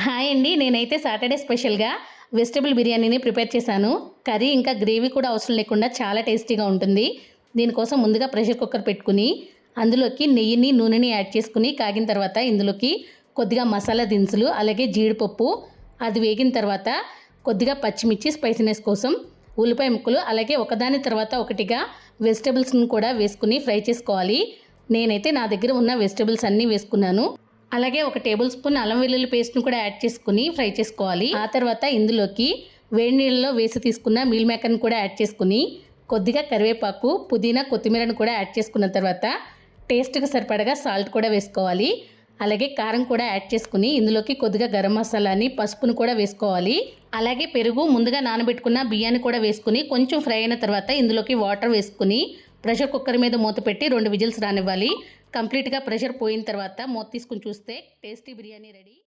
Hi అండి. నేనైతే Saturday స్పెషల్‌గా వెజిటబుల్ బిర్యానీని ప్రిపేర్ చేశాను. కర్రీ ఇంకా గ్రేవీ కూడా అవసరం లేకుండా చాలా టేస్టీగా ఉంటుంది. దీనికోసం ముందుగా ప్రెషర్ కుక్కర్ పెట్టుకుని, అందులోకి నెయ్యిని, నూనెని యాడ్ చేసుకుని కాగిన తర్వాత ఇందులోకి కొద్దిగా మసాలా దినుసులు, అలాగే జీడిపప్పు, అది వేగిన తర్వాత కొద్దిగా పచ్చిమిర్చి స్పైసీనెస్ కోసం, ఉల్లిపాయ ముక్కలు, అలాగే ఒకదాని తర్వాత ఒకటిగా వెజిటబుల్స్‌ని కూడా వేసుకుని ఫ్రై చేసుకోవాలి. నేనైతే నా దగ్గర ఉన్న వెజిటబుల్స్ అన్నీ వేసుకున్నాను. అలాగే ఒక టేబుల్ స్పూన్ అల్లం వెల్లుల్లి పేస్ట్ను కూడా యాడ్ చేసుకుని ఫ్రై చేసుకోవాలి. ఆ తర్వాత ఇందులోకి వేడి నీళ్ళలో వేసి తీసుకున్న మీల్ మేకర్ని కూడా యాడ్ చేసుకుని కొద్దిగా కరివేపాకు, పుదీనా, కొత్తిమీరను కూడా యాడ్ చేసుకున్న తర్వాత టేస్ట్కి సరిపడగా సాల్ట్ కూడా వేసుకోవాలి. అలాగే కారం కూడా యాడ్ చేసుకుని ఇందులోకి కొద్దిగా గరం మసాలాని, పసుపును కూడా వేసుకోవాలి. అలాగే పెరుగు, ముందుగా నానబెట్టుకున్న బియ్యాన్ని కూడా వేసుకుని కొంచెం ఫ్రై అయిన తర్వాత ఇందులోకి వాటర్ వేసుకుని ప్రెషర్ కుక్కర్ మీద మూత పెట్టి 2 విజిల్స్ రానివ్వాలి. కంప్లీట్గా ప్రెషర్ పోయిన తర్వాత మూత తీసుకుని చూస్తే టేస్టీ బిర్యానీ రెడీ.